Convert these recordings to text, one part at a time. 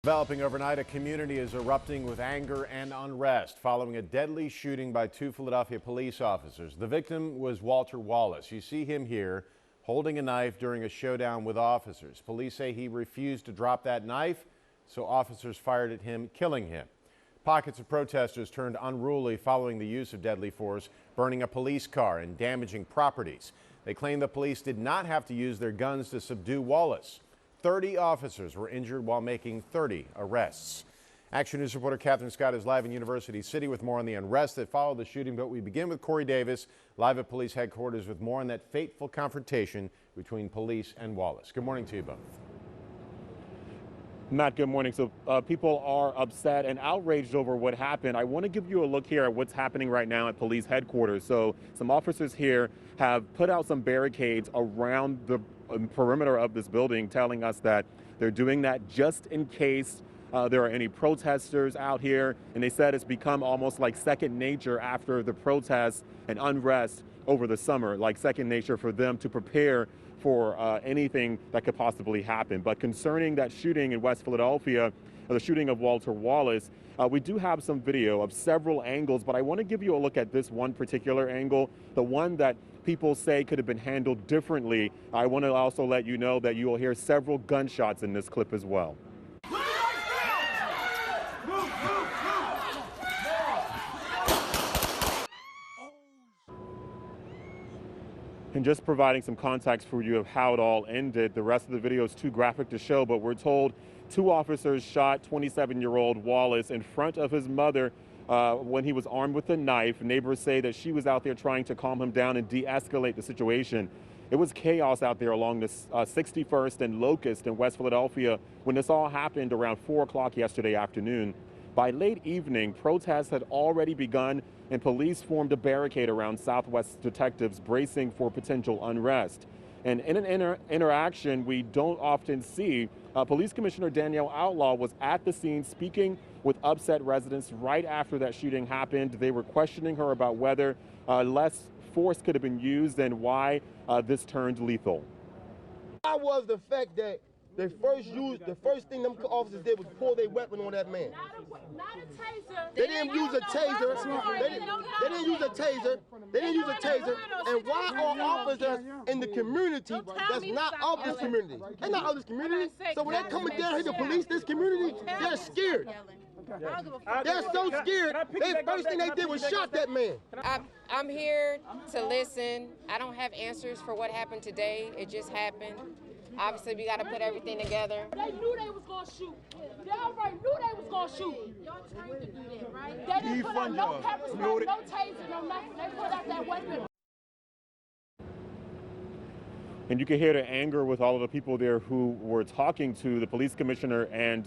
Developing overnight, a community is erupting with anger and unrest following a deadly shooting by two Philadelphia police officers. The victim was Walter Wallace. You see him here holding a knife during a showdown with officers. Police say he refused to drop that knife, so officers fired at him, killing him. Pockets of protesters turned unruly following the use of deadly force, burning a police car and damaging properties. They claim the police did not have to use their guns to subdue Wallace. 30 officers were injured while making 30 arrests. Action News reporter Catherine Scott is live in University City with more on the unrest that followed the shooting. But we begin with Corey Davis, live at police headquarters with more on that fateful confrontation between police and Wallace. Good morning to you both. Matt, good morning. So people are upset and outraged over what happened. I want to give you a look here at what's happening right now at police headquarters. So some officers here have put out some barricades around the perimeter of this building, telling us that they're doing that just in case there are any protesters out here. And they said it's become almost like second nature after the protests and unrest over the summer, like second nature for them to prepare for anything that could possibly happen. But concerning that shooting in West Philadelphia, the shooting of Walter Wallace, we do have some video of several angles, but I want to give you a look at this one particular angle, the one that people say could have been handled differently. I want to also let you know that you will hear several gunshots in this clip as well. And just providing some context for you of how it all ended. The rest of the video is too graphic to show, but we're told two officers shot 27-year-old Wallace in front of his mother when he was armed with a knife. Neighbors say that she was out there trying to calm him down and de-escalate the situation. It was chaos out there along the 61st and Locust in West Philadelphia when this all happened around 4 o'clock yesterday afternoon. By late evening, protests had already begun and police formed a barricade around Southwest detectives bracing for potential unrest. And in an interaction we don't often see, Police Commissioner Danielle Outlaw was at the scene speaking with upset residents right after that shooting happened. They were questioning her about whether less force could have been used and why this turned lethal. Why was the fact that the first thing them officers did was pull their weapon on that man? Not a taser. They didn't use a taser. They didn't use a taser. They didn't use a taser. And why are officers in the community that's not of this community? They're not of this community. So when they're coming down here to police this community, they're scared. They're so scared. The first thing they did was shot that man. I'm here to listen. I don't have answers for what happened today. It just happened. Obviously, we got to put everything together. They knew they was going to shoot. They already knew they was going to shoot. Y'all trained to do that, right? They didn't put out no pepper spray, no taser, no nothing. They put out that weapon. And you can hear the anger with all of the people there who were talking to the police commissioner and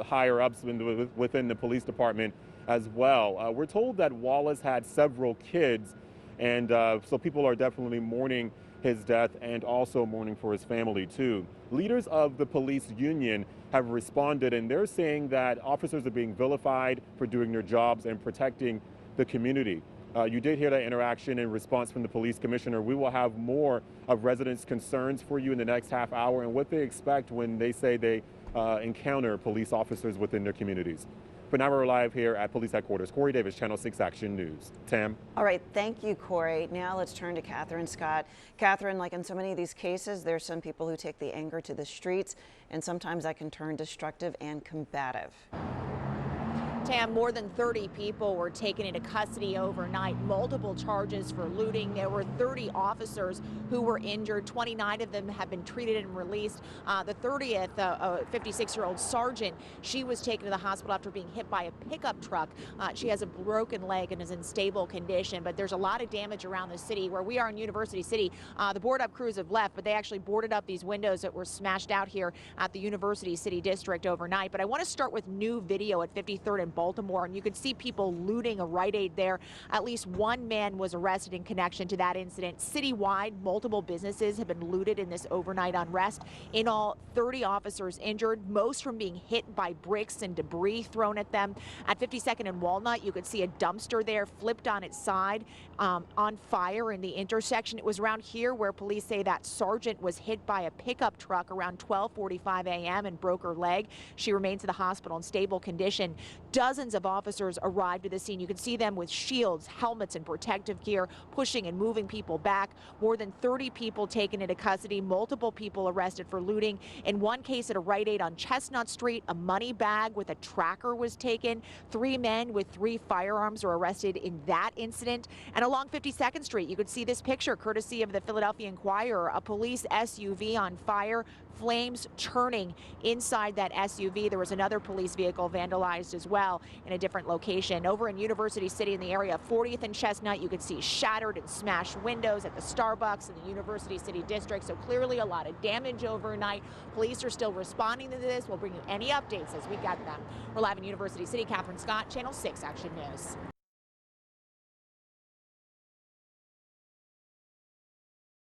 higher ups within the police department as well. We're told that Wallace had several kids, and so people are definitely mourning his death and also mourning for his family too. Leaders of the police union have responded, and they're saying that officers are being vilified for doing their jobs and protecting the community. You did hear that interaction in response from the police commissioner. We will have more of residents' concerns for you in the next half hour and what they expect when they say they encounter police officers within their communities. For now, we're live here at police headquarters. Corey Davis, Channel 6 Action News. Tam. All right, thank you, Corey. Now let's turn to Catherine Scott. Catherine, like in so many of these cases, there's some people who take the anger to the streets, and sometimes that can turn destructive and combative. Tam, more than 30 people were taken into custody overnight, multiple charges for looting. There were 30 officers who were injured. 29 of them have been treated and released. The 30th, a 56-year-old sergeant, she was taken to the hospital after being hit by a pickup truck. She has a broken leg and is in stable condition, but there's a lot of damage around the city. Where we are in University City, the board-up crews have left, but they actually boarded up these windows that were smashed out here at the University City District overnight. But I want to start with new video at 53rd and in Baltimore, and you could see people looting a Rite Aid there. At least one man was arrested in connection to that incident. Citywide, multiple businesses have been looted in this overnight unrest. In all, 30 officers injured, most from being hit by bricks and debris thrown at them. At 52nd and Walnut, you could see a dumpster there flipped on its side, on fire in the intersection. It was around here where police say that sergeant was hit by a pickup truck around 12:45 a.m. and broke her leg. She remains in the hospital in stable condition. Dozens of officers arrived at the scene. You can see them with shields, helmets, and protective gear, pushing and moving people back. More than 30 people taken into custody, multiple people arrested for looting. In one case at a Rite Aid on Chestnut Street, a money bag with a tracker was taken. 3 men with 3 firearms were arrested in that incident. And along 52nd Street, you could see this picture courtesy of the Philadelphia Inquirer, a police SUV on fire, flames churning inside that SUV. There was another police vehicle vandalized as well in a different location. Over in University City in the area, 40th and Chestnut, you could see shattered and smashed windows at the Starbucks in the University City district. So clearly a lot of damage overnight. Police are still responding to this. We'll bring you any updates as we get them. We're live in University City. Catherine Scott, Channel 6 Action News.